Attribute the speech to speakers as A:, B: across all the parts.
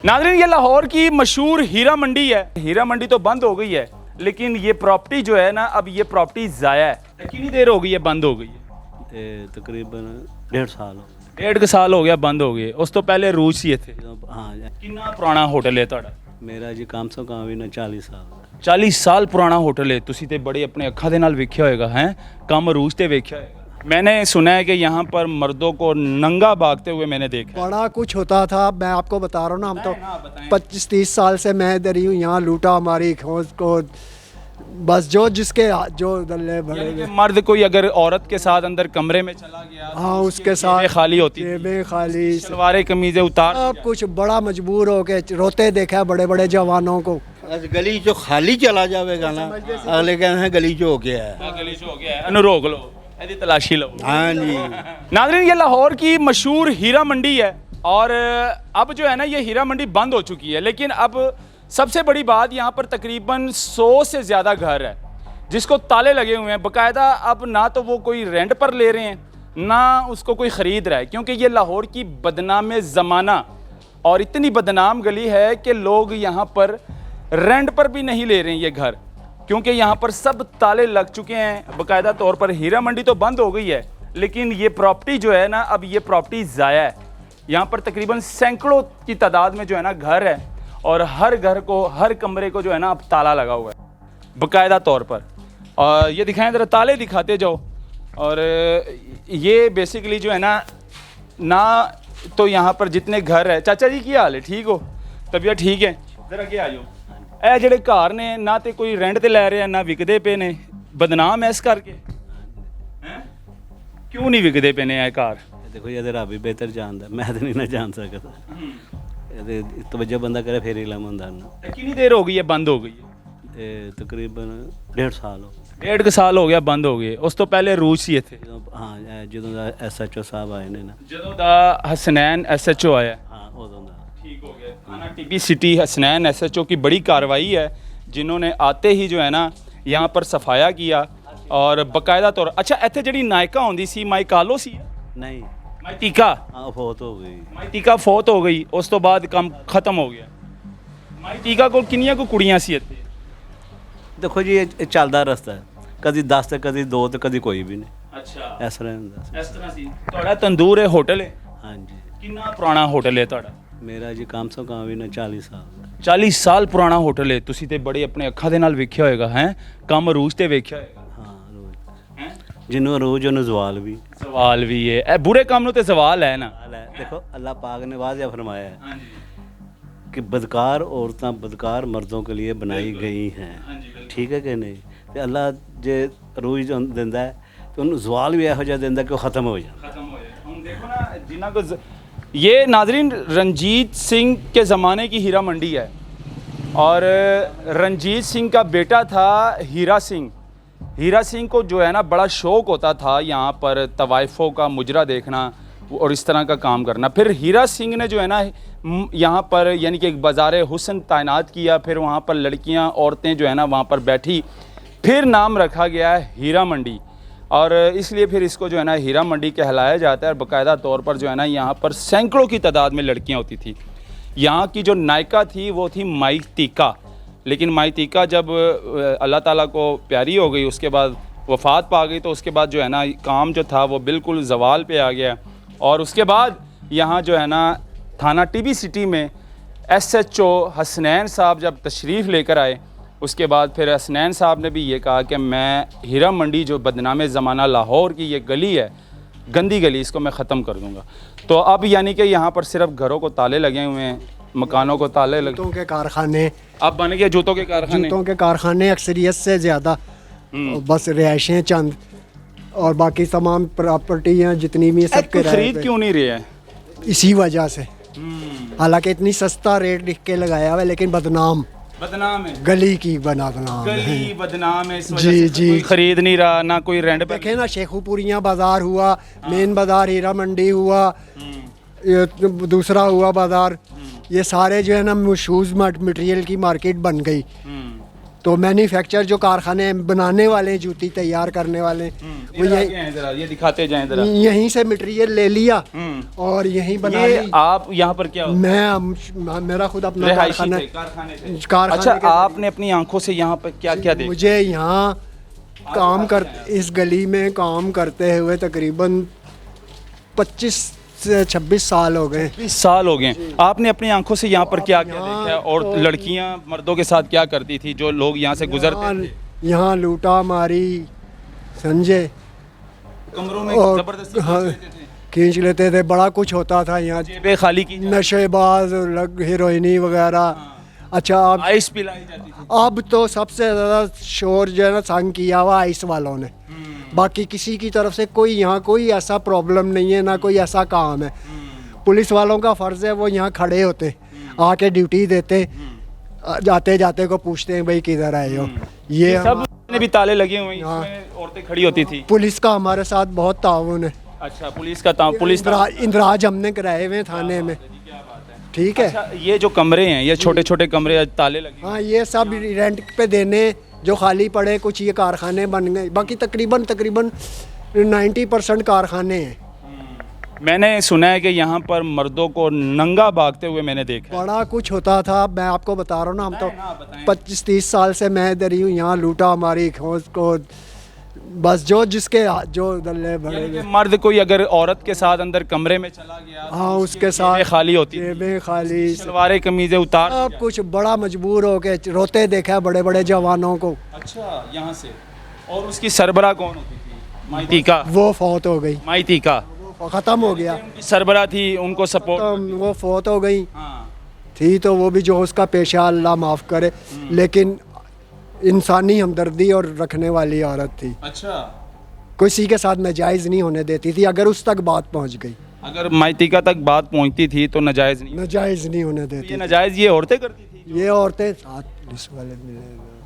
A: नाज़रीन, ये लाहौर की मशहूर हीरा मंडी है। हीरा मंडी तो बंद हो गई है, लेकिन ये प्रॉपर्टी जो है ना, अब ये प्रॉपर्टी ज़ाया है। कितनी देर हो गई है बंद हो गई है?
B: तकरीबन 1.5 साल हो गए।
A: 1.5 साल हो गया बंद हो गए। उस तो पहले रूज सी थे।
B: हाँ
A: कितना पुराना होटल है ਤੁਹਾਡਾ?
B: मेरा जी कम से कम भी ना 40 साल
A: 40 साल पुराना होटल है। ਤੁਸੀਂ ਤੇ ਬੜੇ ਆਪਣੇ ਅੱਖਾਂ ਦੇ ਨਾਲ ਵੇਖਿਆ ਹੋਏਗਾ ਹੈ, ਕੰਮ रूज ਤੇ ਵੇਖਿਆ होगा। मैंने सुना है कि यहाँ पर मर्दों को नंगा भागते हुए मैंने देखा।
C: बड़ा कुछ होता था, मैं आपको बता रहा हूँ ना, हम तो
A: बताएं।
C: 25-30 साल से मैं इधर ही हूँ। यहाँ लूटा हमारी खोज को, बस जो जिसके जो दल्ले
A: यानी कि
C: भरे,
A: मर्द कोई अगर औरत के साथ अंदर कमरे में चला गया,
C: हाँ उसके साथ
A: जेबें खाली होती थी,
C: जेबें खाली,
A: सलवारें कमीजें उतार
C: सब कुछ। बड़ा मजबूर हो के रोते देखा बड़े बड़े जवानों को।
D: गली जो खाली चला जाएगा ना, अगले कहते हैं गली जो हो गया है।
A: गली हो गया है, इन्हें रोक लो, ਇਹਦੀ तलाशी लो।
D: हाँ जी।
A: नाज़रीन, ये लाहौर की मशहूर हीरा मंडी है और अब जो है ना, ये हीरा मंडी बंद हो चुकी है। लेकिन अब सबसे बड़ी बात, यहाँ पर तकरीबन 100 से ज़्यादा घर है जिसको ताले लगे हुए हैं बाकायदा। अब ना तो वो कोई रेंट पर ले रहे हैं, ना उसको कोई ख़रीद रहा है, क्योंकि ये लाहौर की बदनाम ज़माना और इतनी बदनाम गली है कि लोग यहाँ पर रेंट पर भी नहीं ले रहे हैं ये घर, क्योंकि यहाँ पर सब ताले लग चुके हैं बाकायदा तौर पर। हीरा मंडी तो बंद हो गई है, लेकिन ये प्रॉपर्टी जो है ना, अब ये प्रॉपर्टी ज़ाया है। यहाँ पर तकरीबन सैकड़ों की तादाद में जो है ना घर है, और हर घर को, हर कमरे को जो है ना अब ताला लगा हुआ है बाकायदा तौर पर। और ये दिखाएं ज़रा, ताले दिखाते जाओ। और ये बेसिकली जो है ना तो यहाँ पर जितने घर है, चाचा जी की हाल है? ठीक हो? तबीयत ठीक है? ज़रा के आ जाओ। ਇਹ ਜਿਹੜੇ ਘਰ ਨੇ ਨਾ ਤੇ ਕੋਈ ਰੈਂਟ ਤੇ ਲੈ ਰਹੇ ਆ, ਨਾ ਵਿਕਦੇ ਪਏ ਨੇ। ਬਦਨਾਮ ਐ ਇਸ ਕਰਕੇ ਹੈ। ਕਿਉਂ ਨਹੀਂ ਵਿਕਦੇ ਪਏ ਨੇ ਇਹ ਘਰ?
B: देखो ये रब ही बेहतर जानता, मैं तो नहीं ना जान सकता। ये तवज्जो बंदा करे फिर इलम होंदा ना।
A: कितनी देर हो गई है बंद हो गई है?
B: तकरीबन 1.5 साल हो गए।
A: 1.5 ਸਾਲ ਹੋ ਗਿਆ ਬੰਦ ਹੋ ਗਏ। ਉਸ ਤੋਂ ਪਹਿਲੇ ਰੂਜ ਸੀ ਇੱਥੇ,
B: हाँ ਜਦੋਂ ਦਾ SHO ਸਾਹਿਬ ਆਏ ਨੇ ਨਾ,
A: ਜਦੋਂ ਦਾ ਹਸਨੈਨ SHO ਆਇਆ।
B: हाँ उदों दा
A: ठीक हो गया। थाना TB सिटी हसनैन SHO की बड़ी कार्रवाई है, जिन्होंने आते ही जो है ना यहाँ पर सफाया किया और बाकायदा तौर। अच्छा, ਇੱਥੇ ਜਿਹੜੀ ਨਾਇਕਾ ਹੁੰਦੀ ਸੀ, ਮਾਈਕਾਲੋ ਸੀ?
B: नहीं
A: ਮਾਈਟੀਕਾ।
B: हाँ फौत हो गई।
A: ਮਾਈਟੀਕਾ ਫੌਤ ਹੋ ਗਈ, ਉਸ ਤੋਂ ਬਾਅਦ ਕੰਮ ਖਤਮ ਹੋ ਗਿਆ। ਮਾਈਟੀਕਾ ਕੋਲ ਕਿੰਨੀਆਂ ਕੋ ਕੁੜੀਆਂ ਸੀ ਇੱਥੇ?
B: देखो जी ये ਚੱਲਦਾ ਰਸਤਾ ਹੈ, ਕਦੀ 10 ਤੇ ਕਦੀ 2 ਤੇ ਕਦੀ ਕੋਈ ਵੀ ਨਹੀਂ।
A: ਅੱਛਾ,
B: ਇਸ ਤਰ੍ਹਾਂ ਹੁੰਦਾ ਸੀ।
A: ਇਸ ਤਰ੍ਹਾਂ ਸੀ। ਤੁਹਾਡਾ ਤੰਦੂਰ ਹੈ, ਹੋਟਲ ਹੈ?
B: हाँ जी
A: ਕਿੰਨਾ ਪੁਰਾਣਾ ਹੋਟਲ ਹੈ ਤੁਹਾਡਾ?
B: ਮੇਰਾ ਜੀ ਕਮ ਸੇ ਕਮ ਵੀ ਨਾ 40 ਸਾਲ ਦਾ।
A: 40 ਸਾਲ ਪੁਰਾਣਾ ਹੋਟਲ ਹੈ। ਤੁਸੀਂ ਤੇ ਬੜੇ ਆਪਣੇ ਅੱਖਾਂ ਦੇ ਨਾਲ ਵੇਖਿਆ ਹੋਏਗਾ ਹੈ, ਕੰਮ ਰੂਜ ਤੇ ਵੇਖਿਆ ਹੋਏਗਾ
B: ਹਾਂ ਰੋਜ਼
A: ਹੈ।
B: ਜਿਹਨੂੰ ਰੋਜ਼ ਉਹਨੂੰ ਜ਼ਵਾਲ ਵੀ
A: ਸਵਾਲ ਵੀ ਹੈ, ਇਹ ਬੁਰੇ ਕੰਮ ਨੂੰ ਤੇ ਸਵਾਲ ਹੈ ਨਾ।
B: देखो अल्लाह पाक ने वाज़ह फरमाया है
A: ਹਾਂਜੀ
B: कि बदकार औरतें बदकार मर्दों के लिए बनाई गई हैं।
A: ਹਾਂਜੀ
B: ठीक है कि नहीं? तो अल्लाह जे रोज़ दिंदा है तो उन्हें ज़वाल भी ਇਹੋ ਜਿਹਾ ਦਿੰਦਾ कि वो ख़त्म हो जाए।
A: खत्म हो जाए। हम देखो ना, जिन्ना को ये नाजरीन रंजीत सिंह के ज़माने की हीरा मंडी है, और रंजीत सिंह का बेटा था हीरा सिंह। हीरा सिंह को जो है ना बड़ा शौक़ होता था यहाँ पर तवाइफ़ों का मुजरा देखना और इस तरह का काम करना। फिर हीरा सिंह ने जो है ना यहाँ पर यानी कि एक बाज़ार हुस्न तैनात किया। फिर वहाँ पर लड़कियाँ, औरतें जो है ना वहाँ पर बैठी, फिर नाम रखा गया है हीरा मंडी, और इसलिए फिर इसको जो है ना हीरा मंडी कहलाया जाता है। और बाकायदा तौर पर जो है ना यहाँ पर सैकड़ों की तादाद में लड़कियाँ होती थी। यहाँ की जो नायका थी वो थी माईतीका, लेकिन माईतीका जब अल्लाह ताला को प्यारी हो गई, उसके बाद वफ़ात पा गई, तो उसके बाद जो है ना काम जो था वो बिल्कुल ज़वाल पे आ गया। और उसके बाद यहाँ जो है ना थाना TB सिटी में SHO हसनैन साहब जब तशरीफ़ लेकर आए, उसके बाद फिर हसनैन साहब ने भी ये कहा कि मैं हीरा मंडी जो बदनाम ज़माना लाहौर की ये गली है, गंदी गली, इसको मैं ख़त्म कर दूँगा। तो अब यानी कि यहाँ पर सिर्फ घरों को ताले लगे हुए हैं, मकानों को ताले लगे।
C: जूतों के कारखाने,
A: अब बन गए जूतों के कारखाने।
C: जूतों के कारखाने अक्सरियत से ज़्यादा, बस रिहाइशें चंद, और बाकी तमाम प्रॉपर्टियाँ जितनी भी सब
A: कोई खरीद क्यों नहीं रही है?
C: इसी वजह से। हालांकि इतनी सस्ता रेट लिख के लगाया हुआ है, लेकिन बदनाम
A: बदनाम है
C: गली की बदनाम है।
A: गली बदनाम है, इस वजह
C: जी,
A: से
C: जी।
A: कोई खरीद नहीं रहा, ना कोई रेंट पे।
C: देखे ना, शेखुपुरिया बाज़ार हुआ, मेन बाज़ार हीरा मंडी हुआ, ये दूसरा हुआ बाज़ार, ये सारे जो है ना शूज़ मटेरियल की मार्केट बन गई। तो मैन्युफैक्चर जो कारखाने बनाने वाले हैं, जूती तैयार करने वाले वो
A: इधर आगे
C: यही
A: हैं जरा, ये दिखाते जाएं जरा।
C: यहीं से मटेरियल ले लिया और यहीं बना
A: ये
C: ली।
A: आप यहाँ पर क्या होता
C: मेरा खुद अपना
A: है? रिहायशी
C: कारखाना
A: थे, कारखाने थे।
C: कारखाने
A: अच्छा,
C: के
A: आपने अपनी आंखों से यहाँ पर क्या क्या देखा?
C: मुझे यहाँ काम कर इस गली में काम करते हुए तकरीबन 25 से 26 साल हो गए।
A: 20 साल हो गए। आपने अपनी आंखों से यहाँ पर क्या क्या
C: यहाँ
A: देखा है? और
C: तो-
A: लड़कियाँ मर्दों के साथ क्या करती थी जो लोग यहाँ से गुजरते थे?
C: यहाँ लूटा मारी समझे
A: कमरों में
C: और
A: जबरदस्ती
C: हाँ,
A: खींच लेते थे।
C: खींच लेते थे। बड़ा कुछ होता था यहाँ,
A: जेबें खाली की जाती
C: नशेबाज, हीरोइनी वगैरह। अच्छा
A: थी,
C: अब
A: आइस पिलाई जाती थी।
C: अब तो सबसे ज़्यादा शोर जो है ना तंग किया हुआ आइस वालों ने। बाकी किसी की तरफ से कोई यहाँ कोई ऐसा प्रॉब्लम नहीं है, ना कोई ऐसा काम है। पुलिस वालों का फ़र्ज़ है वो यहाँ खड़े होते, आके ड्यूटी देते, जाते जाते को पूछते हैं भाई किधर आए हो। ये
A: सब ने भी ताले लगे हुए हैं,
C: हाँ।
A: इसमें औरतें खड़ी होती थी।
C: पुलिस का हमारे साथ बहुत ताउन है।
A: अच्छा, पुलिस का पुलिस
C: इंदराज हमने कराए हुए हैं थाने में। ठीक है।
A: अच्छा, ये जो कमरे हैं, ये छोटे छोटे कमरे ताले लगे हुए
C: हाँ, ये सब रेंट पे देने जो खाली पड़े, कुछ ये कारखाने बन गए। बाकी तकरीबन 90% कारखाने हैं।
A: हैं। मैंने सुना है कि यहाँ पर मर्दों को नंगा भागते हुए मैंने देखा है।
C: बड़ा कुछ होता था। मैं आपको बता रहा हूँ ना, हम तो 25-30 साल से मैं इधर ही हूँ। यहाँ लूटा हमारी खोज को बस जो जिसके जो दल्ले भरे
A: यानी कि मर्द कोई अगर औरत के साथ अंदर कमरे में चला गया तो
C: हाँ,
A: उसकी
C: उसके साथ
A: जेबें खाली होती थी,
C: जेबें खाली,
A: सलवारें कमीजें उतार
C: सब कुछ। बड़ा मजबूर हो के रोते देखा है बड़े बड़े जवानों को।
A: अच्छा, यहाँ से। और उसकी सरबराह कौन होती थी? माइती का।
C: वो फौत हो गई,
A: माइती का
C: ख़त्म हो गया।
A: उनकी सरबराह थी, उनको सपोर्ट।
C: तो वो फौत हो गई
A: हाँ।
C: थी, तो वो भी जो उसका पेशा अल्लाह माफ़ करे, लेकिन इंसानी हमदर्दी और रखने वाली औरत थी।
A: अच्छा,
C: किसी के साथ नाजायज़ नहीं होने देती थी। अगर उस तक बात पहुंच गई,
A: अगर माइतिका तक बात पहुँचती थी तो नाजायज़ नहीं।
C: नाजायज़ नहीं होने
A: ये
C: देती।
A: नाजायज़ ये औरतें करती थी।
C: ये औरतें साथ पुलिस वाले मिले।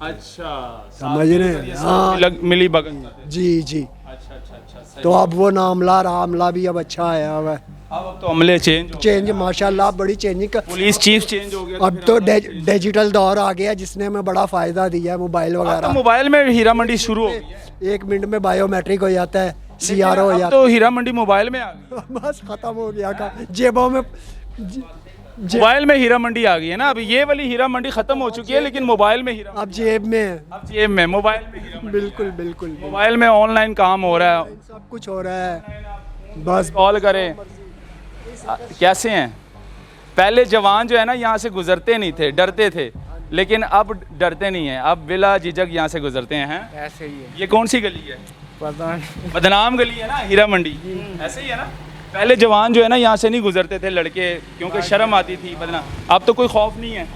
A: अच्छा,
C: समझ रहे हैं? हाँ
A: मिली भगत करते थे।
C: जी जी।
A: अच्छा अच्छा अच्छा, सही।
C: तो अब वो नामला रहा, अमला भी अब अच्छा आया हुआ है।
A: अब तो अमले चेंज हो गए।
C: चेंज माशाल्लाह बड़ी चेंजिंग का।
A: पुलिस चीफ चेंज हो गया।
C: अब तो डिजिटल दौर आ गया जिसने हमें बड़ा फ़ायदा दिया है। मोबाइल
A: अब तो
C: वगैरह
A: मोबाइल में हीरा मंडी शुरू हो गई है।
C: 1 मिनट में बायोमेट्रिक हो जाता है, CRO हो
A: अब
C: जाता
A: तो हीरा मंडी मोबाइल में आ गई।
C: है। बस ख़त्म हो गया का जेबों में।
A: मोबाइल में हीरा मंडी आ गई है ना। अब ये वाली हीरा मंडी खत्म हो चुकी है, लेकिन मोबाइल में हीरा
C: अब जेब में है।
A: अब जेब में, मोबाइल में हीरा मंडी।
C: बिल्कुल बिल्कुल
A: मोबाइल में ऑनलाइन काम हो रहा है।
C: सब कुछ हो रहा है। बस
A: कॉल करें। कैसे हैं? पहले जवान जो है ना यहाँ से गुजरते नहीं थे, डरते थे, लेकिन अब डरते नहीं हैं। अब बिला झिझक यहाँ से गुजरते हैं।
E: ऐसे ही है,
A: ये कौन सी गली है?
E: पता नहीं।
A: बदनाम गली है ना, हीरा मंडी। ऐसे ही है ना। पहले जवान जो है ना यहाँ से नहीं गुजरते थे लड़के, क्योंकि शर्म आती थी बदनाम। अब तो कोई खौफ नहीं है,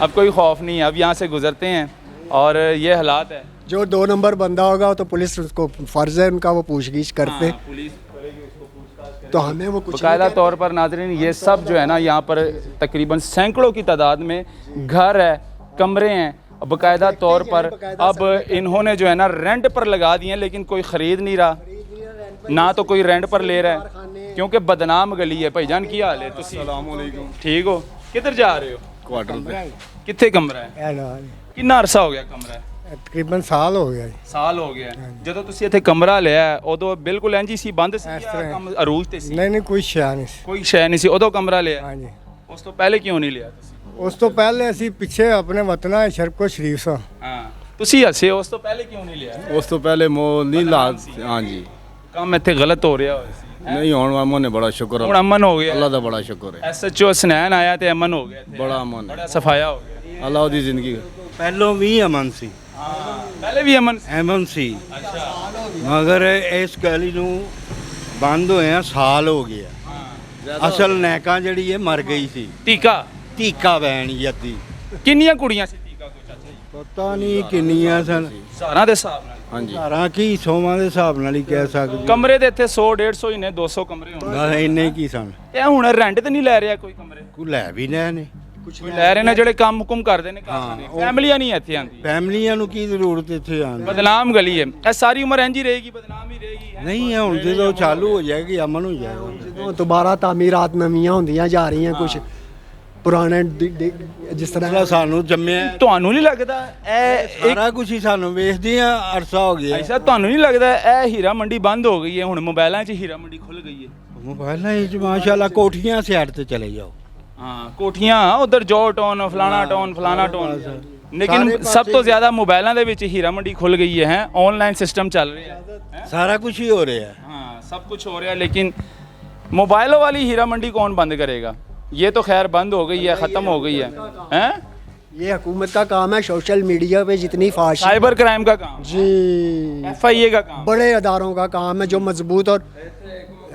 A: अब कोई खौफ नहीं है। अब यहाँ से गुजरते हैं और ये हालात है।
C: जो 2 नंबर बंदा होगा तो पुलिस उसको फ़र्ज़ है उनका, वो पूछगिछ करते।
A: हाँ, पुलिस
C: तो हमें वो कुछ
A: बाकायदा तौर पर नाज़रीन, ये सब जो है ना यहाँ पर तकरीबन सैकड़ों की तादाद में घर है, कमरे हैं, बाकायदा तौर पर अब इन्होंने जो है ना रेंट पर लगा दिए हैं, लेकिन कोई ख़रीद नहीं रहा, ना तो कोई रेंट पर ले रहा है, क्योंकि बदनाम गली है। भाईजान की हाल है? तुम ठीक हो? किधर जा रहे हो?
D: क्वार्टर पे
A: कितने कमरा है? कितना अरसा हो गया कमरा?
C: तकरीबन साल हो गया।
A: ਸਾਲ ਹੋ ਗਿਆ। ਜਦੋਂ ਤੁਸੀਂ ਇੱਥੇ ਕਮਰਾ ਲਿਆ ਉਦੋਂ ਬਿਲਕੁਲ ਇੰਜ ਹੀ ਸੀ, ਬੰਦ ਸੀ ਜਾਂ ਕੰਮ ਅਰੂਜ ਤੇ ਸੀ?
C: नहीं कोई शय नहीं।
A: ਕੋਈ ਸ਼ੈ ਨਹੀਂ ਸੀ ਉਦੋਂ ਕਮਰਾ ਲਿਆ?
C: ਹਾਂਜੀ।
A: ਉਸ ਤੋਂ ਪਹਿਲੇ ਕਿਉਂ ਨਹੀਂ ਲਿਆ ਤੁਸੀਂ?
C: ਉਸ ਤੋਂ ਪਹਿਲੇ ਅਸੀਂ ਪਿੱਛੇ ਆਪਣੇ ਵਤਨਾ ਸ਼ਰਕੋ ਸ਼ਰੀਫ ਸਾਂ।
A: ਹਾਂ, ਤੁਸੀਂ ਹੱਸੇ, ਉਸ ਤੋਂ ਪਹਿਲੇ ਕਿਉਂ ਨਹੀਂ ਲਿਆ?
F: ਉਸ ਤੋਂ ਪਹਿਲੇ ਮੋ ਨਹੀਂ ਲਾ ਹਾਂਜੀ
A: ਕੰਮ ਇੱਥੇ ਗਲਤ ਹੋ ਰਿਹਾ ਹੋਇਆ ਸੀ।
F: ਨਹੀਂ ਹੁਣ ਅਮਨ ਨੇ ਬੜਾ ਸ਼ੁਕਰ
A: ਹੁਣ ਅਮਨ ਹੋ ਗਿਆ।
F: ਅੱਲਾ ਦਾ ਬੜਾ ਸ਼ੁਕਰ ਹੈ
A: SHO ਹਸਨੈਨ ਆਇਆ ਤੇ ਅਮਨ ਹੋ ਗਿਆ ਇੱਥੇ।
F: ਬੜਾ ਅਮਨ ਹੈ
A: ਬੜਾ ਸਫਾਇਆ ਹੋ ਗਿਆ।
F: ਅੱਲਾ ਉਹਦੀ ਜ਼ਿੰਦਗੀ
D: ਪਹਿਲੋਂ ਵੀ ਅਮਨ ਸੀ,
A: ਪਹਿਲੇ ਵੀ ਅਮਨ ਸੀ।
D: ਅਮਨ ਸੀ, ਮਗਰ ਇਸ ਗਲੀ ਨੂੰ ਬੰਦ ਹੋਇਆ ਸਾਲ ਹੋ ਗਿਆ। ਅਸਲ ਨੈਕਾਂ ਜਿਹੜੀ ਇਹ ਮਰ ਗਈ ਸੀ,
A: ਟੀਕਾ
D: ਧੀਕਾ ਵੈਣ ਜੱਦੀ
A: ਕਿੰਨੀਆਂ ਕੁੜੀਆਂ ਸੀ ਟੀਕਾ ਕੋਈ ਚਾਚਾ ਜੀ?
D: ਪਤਾ ਨਹੀਂ ਕਿੰਨੀਆਂ ਸਨ।
A: ਸਾਰਾਂ ਦੇ ਹਿਸਾਬ ਨਾਲ
F: ਹਾਂਜੀ
D: ਘਰਾਂ ਕੀ ਸੋਮਾਂ ਦੇ ਹਿਸਾਬ ਨਾਲ ਹੀ ਕਹਿ ਸਕਦੇ।
A: ਕਮਰੇ ਦੇ ਇੱਥੇ 100 150 ਹੀ ਨੇ, 200 ਕਮਰੇ ਹੋਣ।
D: ਬਸ ਇੰਨੇ ਕੀ ਸਨ।
A: ਇਹ ਹੁਣ ਰੈਂਟ ਤੇ ਨਹੀਂ ਲੈ ਰਿਹਾ ਕੋਈ ਕਮਰੇ?
D: ਕੋਈ ਲੈ ਵੀ ਲੈ ਨੇ,
A: ਕੋਈ ਲੈ ਰਹੇ ਨੇ ਜਿਹੜੇ ਕੰਮ ਹੁਕਮ ਕਰਦੇ ਨੇ ਕਾਰਖਾਨੇ। ਫੈਮਲੀਆਂ ਨਹੀਂ ਇੱਥੇ ਆਉਂਦੀ।
D: ਫੈਮਲੀਆਂ ਨੂੰ ਕੀ ਜ਼ਰੂਰਤ ਇੱਥੇ ਆਉਣ ਦੀ?
A: ਬਦਨਾਮ ਗਲੀ ਹੈ। ਇਹ ਸਾਰੀ ਉਮਰ ਇੰਜ ਹੀ ਰਹੇਗੀ, ਬਦਨਾਮ ਹੀ ਰਹੇਗੀ।
D: ਨਹੀਂ ਹੈ, ਹੁਣ ਜਦੋਂ ਚਾਲੂ ਹੋ ਜਾਏਗੀ ਅਮਨ ਹੋ ਜਾਏਗਾ।
C: ਜਦੋਂ ਦੁਬਾਰਾ ਤਾਮੀਰਾਤ ਨਵੀਆਂ ਹੁੰਦੀਆਂ ਜਾ ਰਹੀਆਂ ਕੁਝ, ਪੁਰਾਣੇ ਜਿਸ ਤਰ੍ਹਾਂ
D: ਜਿਹੜਾ ਸਾਨੂੰ ਜੰਮਿਆ
A: ਤੁਹਾਨੂੰ ਨਹੀਂ ਲੱਗਦਾ ਇਹ
D: ਸਾਰਾ ਕੁਝ ਹੀ ਸਾਨੂੰ ਵੇਚਦੇ ਆ ਅਰਸਾ ਹੋ ਗਿਆ
A: ਐਸਾ ਤੁਹਾਨੂੰ ਨਹੀਂ ਲੱਗਦਾ ਇਹ ਹੀਰਾ ਮੰਡੀ ਬੰਦ ਹੋ ਗਈ ਹੈ ਹੁਣ ਮੋਬਾਈਲਾਂ 'ਚ ਹੀਰਾ ਮੰਡੀ ਖੁੱਲ ਗਈ ਹੈ
D: ਮੋਬਾਈਲਾਂ ਵਿੱਚ ਮਾਸ਼ਾਅੱਲਾ ਕੋਠੀਆਂ ਸਾਈਡ ਤੇ ਚਲੇ ਜਾਓ
A: ਹਾਂ ਕੋਠੀਆਂ ਉਧਰ ਜੋ ਟਾਊਨ ਫਲਾਣਾ ਟਾਊਨ ਲੇਕਿਨ
C: ਸਾਰੇ
A: ਸਭ ਤੋਂ
C: ਪਾਸੇ-
A: ਜ਼ਿਆਦਾ ਮੋਬਾਈਲਾਂ ਦੇ ਵਿੱਚ ਹੀਰਾ ਮੰਡੀ ਖੁੱਲ ਗਈ ਹੈ ਆਨਲਾਈਨ ਸਿਸਟਮ ਚੱਲ ਰਿਹਾ ਹੈ
D: ਸਾਰਾ ਕੁਝ ਹੀ ਹੋ ਰਿਹਾ
A: हाँ सब कुछ हो रहा है लेकिन मोबाइलों वाली हीरा मंडी कौन बंद करेगा ये तो खैर बंद हो गई है ख़त्म हो गई है हैं
C: ये हुकूमत का काम है सोशल मीडिया पे जितनी फाश
A: साइबर क्राइम का काम
C: जी
A: FIA का काम
C: बड़े अदारों का काम है जो मजबूत और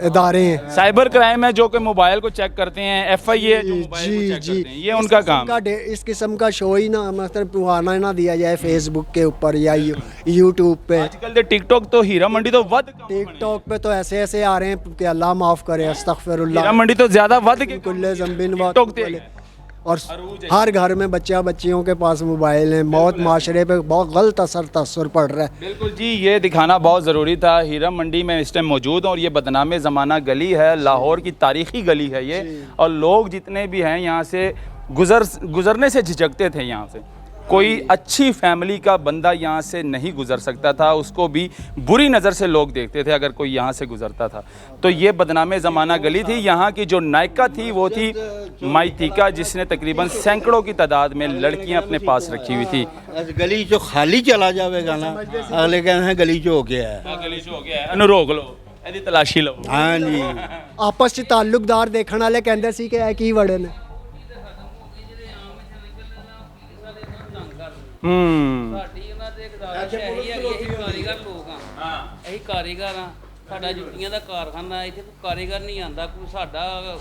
C: इदारे हैं
A: साइबर क्राइम है जो कि मोबाइल को चेक करते हैं FIA जो मोबाइल को चेक करते हैं ये उनका काम है।
C: इस किस्म का शो ही ना मतलब पुराना ना दिया जाए फेसबुक के ऊपर या यूट्यूब पे
A: आजकल तो टिकटॉक तो हीरा मंडी तो वध
C: टिकटॉक पे तो ऐसे ऐसे आ रहे हैं कि अल्लाह माफ़ करे
A: हीरा
C: अस्तगफिरुल्लाह
A: मंडी तो ज्यादा वध के
C: कुल्ले ज़म्बिन
A: टिकटॉक ते
C: और हर घर में बच्चियों के पास मोबाइल हैं बहुत माशरे पे बहुत गलत तसर पड़ रहा है
A: बिल्कुल जी ये दिखाना बहुत ज़रूरी था हीरा मंडी में इस टाइम मौजूद हूँ और ये बदनाम ज़माना गली है लाहौर की तारीख़ी गली है ये और लोग जितने भी हैं यहाँ से गुज़रने से झिझकते थे यहाँ से कोई अच्छी फैमिली का बंदा यहाँ से नहीं गुज़र सकता था उसको भी बुरी नज़र से लोग देखते थे अगर कोई यहाँ से गुज़रता था तो ये बदनाम ज़माना गली थी यहाँ की जो नायिका थी वो थी माइतिका जिसने तकरीबन सैकड़ों की तादाद में लड़कियाँ अपने पास रखी हुई थी
D: गली जो खाली चला जाएगा ना अगले कहते हैं गली जो हो गया है
A: गली हो गया है रोक लो ਇਹਦੀ ਤਲਾਸ਼ੀ ਲਓ
D: हाँ जी
C: आपस च ताल्लुकदार देखने वाले कहते सी कि ਇਹ ਕੀ ਵੜੇ ਨੇ
E: ਸਾਡੀ ਉਹਨਾਂ ਦੇ ਗੁਜ਼ਾਰਿਸ਼ ਇਹੀ ਹੈਗੀ ਅਸੀਂ ਕਾਰੀਗਰ ਲੋਕ ਆ ਅਸੀਂ ਕਾਰੀਗਰ ਆ ਸਾਡਾ ਜੁੱਤੀਆਂ ਦਾ ਕਾਰਖਾਨਾ ਇੱਥੇ ਕੋਈ ਕਾਰੀਗਰ ਨਹੀਂ ਆਂਦਾ ਕੋਈ ਸਾਡਾ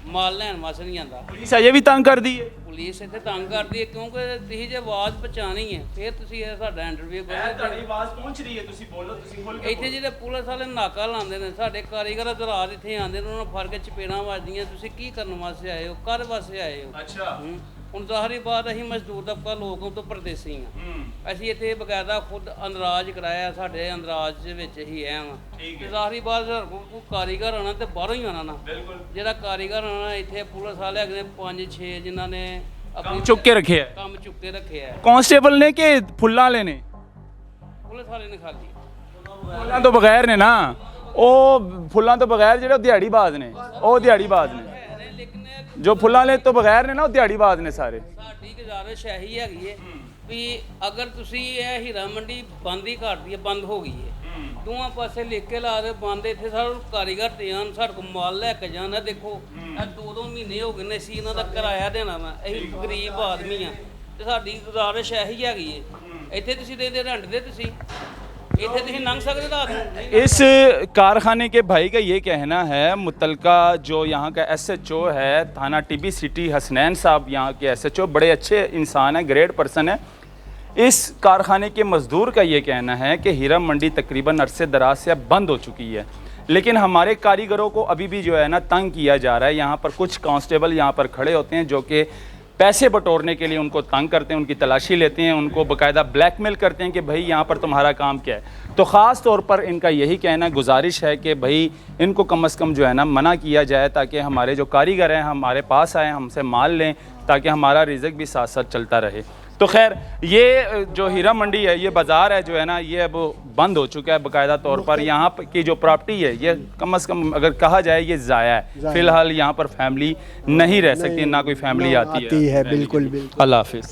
E: ਮਾਲ ਲੈਣ ਵਾਸਤੇ ਨਹੀਂ ਆਂਦਾ
A: ਪੁਲਿਸ ਅਜੇ ਵੀ ਤੰਗ ਕਰਦੀ ਹੈ
E: ਪੁਲਿਸ ਇੱਥੇ ਤੰਗ ਕਰਦੀ ਹੈ ਕਿਉਂਕਿ ਤੁਸੀਂ ਜੇ ਆਵਾਜ਼ ਪਹੁੰਚਾਣੀ ਹੈ ਫਿਰ ਤੁਸੀਂ ਇਹ ਸਾਡਾ ਇੰਟਰਵਿਊ ਕਰੋ
A: ਆਵਾਜ਼ ਪਹੁੰਚ ਰਹੀ ਹੈ ਤੁਸੀਂ ਬੋਲੋ ਤੁਸੀਂ ਖੁੱਲ
E: ਇੱਥੇ ਜਿਹੜੇ ਪੁਲਿਸ ਵਾਲੇ ਨਾਕਾ ਲਾਉਂਦੇ ਨੇ ਸਾਡੇ ਕਾਰੀਗਰ ਰਾਤ ਇੱਥੇ ਆਉਂਦੇ ਨੇ ਉਹਨਾਂ ਨੂੰ ਫੜ ਕੇ ਚਪੇੜਾਂ ਵੱਜਦੀਆਂ ਤੁਸੀਂ ਕੀ ਕਰਨ ਵਾਸਤੇ ਆਏ ਹੋ ਕਾਹਦੇ ਵਾਸਤੇ ਆਏ ਹੋ
A: ਅੱਛਾ
E: ਹੁਣ ਜ਼ਾਹਰੀ ਬਾਤ ਅਸੀਂ ਮਜ਼ਦੂਰ ਤਬਕਾ ਲੋਕ ਤੋਂ ਪਰਦੇਸੀ ਆ ਅਸੀਂ ਇੱਥੇ ਬਕਾਇਦਾ ਖੁਦ ਅੰਦਰਾਜ ਕਰਾਇਆ ਸਾਡੇ ਅੰਦਰਾਜ ਦੇ ਵਿੱਚ ਹੀ ਐ ਵਾਂ ਤੇ ਜ਼ਾਹਰੀ ਬਾਤ ਕੋਈ ਕਾਰੀਗਰ ਆਣਾ ਤੇ ਬਾਹਰੋਂ ਹੀ ਆਣਾ ਨਾ ਜਿਹੜਾ ਕਾਰੀਗਰ ਆਣਾ ਇੱਥੇ ਪੁਲਿਸ ਵਾਲੇ ਹੈਗੇ 5-6 ਜਿਨ੍ਹਾਂ ਨੇ ਆਪਣੀ
A: ਚੁੱਕ ਕੇ ਰੱਖਿਆ ਹੈ
E: ਕੰਮ ਚੁੱਕੇ ਰੱਖਿਆ ਹੈ
A: ਕਾਂਸਟੇਬਲ ਨੇ ਕਿ ਫੁੱਲਾਂ ਵਾਲੇ ਨੇ
E: ਪੁਲਿਸ ਵਾਲੇ ਨੇ ਖਾਲੀ
A: ਫੁੱਲਾਂ ਤੋਂ ਬਗੈਰ ਨੇ ਨਾ ਉਹ ਫੁੱਲਾਂ ਤੋਂ ਬਗੈਰ ਜਿਹੜੇ ਦਿਹਾੜੀਬਾਜ਼ ਨੇ ਉਹ ਦਿਹਾੜੀਬਾਜ਼ ਨੇ
E: ਲੇਕਿਨ
A: ਜੋ ਫੁੱਲਾਂ ਵਾਲੇ ਤੋਂ ਬਗੈਰ ਨੇ ਨਾ ਉਹ ਦਿਹਾੜੀਬਾਜ਼ ਨੇ ਸਾਰੇ
E: ਸਾਡੀ ਗੁਜ਼ਾਰਿਸ਼ ਇਹੀ ਹੈਗੀ ਹੈ ਵੀ ਅਗਰ ਤੁਸੀਂ ਇਹ ਹੀਰਾ ਮੰਡੀ ਬੰਦ ਹੀ ਕਰਦੀ ਹੈ ਬੰਦ ਹੋ ਗਈ ਹੈ ਦੋਵਾਂ ਪਾਸੇ ਲਿਖ ਕੇ ਲਾ ਦੇ ਬੰਦ ਇੱਥੇ ਸਾਰੇ ਕਾਰੀਗਰ ਤੇ ਆਉਣ ਸਾਡੇ ਕੋਲ ਮਾਲ ਲੈ ਕੇ ਜਾਣਾ ਦੇਖੋ ਇਹ 2-2 ਮਹੀਨੇ ਹੋ ਗਏ ਨੇ ਅਸੀਂ ਇਹਨਾਂ ਦਾ ਕਿਰਾਇਆ ਦੇਣਾ ਵਾ ਅਸੀਂ ਗਰੀਬ ਆਦਮੀ ਆ ਤੇ ਸਾਡੀ ਗੁਜ਼ਾਰਿਸ਼ ਇਹੀ ਹੈਗੀ ਹੈ ਇੱਥੇ ਤੁਸੀਂ ਦੇ ਰੈਂਟ ਦੇ ਤੁਸੀਂ ਇੱਥੇ ਤੁਸੀਂ ਲੰਘ ਸਕਦੇ ਰਾਤ ਨੂੰ
A: इस कारखाने के भाई का ये कहना है मुतलका जो यहाँ का SHO है थाना टीबी सिटी हसनैन साहब यहाँ के SHO बड़े अच्छे इंसान हैं ग्रेट पर्सन है इस कारखाने के मज़दूर का ये कहना है कि हीरा मंडी तकरीबन अरसे दराज से अब बंद हो चुकी है लेकिन हमारे कारीगरों को अभी भी जो है ना तंग किया जा रहा है यहाँ पर कुछ कांस्टेबल यहाँ पर खड़े होते हैं जो कि पैसे बटोरने के लिए उनको तंग करते हैं उनकी तलाशी लेते हैं उनको बाकायदा ब्लैकमेल करते हैं कि भाई यहाँ पर तुम्हारा काम क्या है तो ख़ास तौर पर इनका यही कहना गुजारिश है कि भाई इनको कम से कम जो है ना मना किया जाए ताकि हमारे जो कारीगर हैं हमारे पास आएँ हमसे माल लें ताकि हमारा रिज़्क भी साथ साथ चलता रहे तो खैर ये जो हीरा मंडी है ये बाज़ार है जो है ना ये अब बंद हो चुका है बाकायदा तौर पर यहाँ की जो प्रॉपर्टी है ये कम से कम अगर कहा जाए ये ज़ाया है फ़िलहाल यहाँ पर फैमिली नहीं रह सकती ना कोई फैमिली आती है
C: बिल्कुल बिल्कुल
A: अल्लाह हाफिज़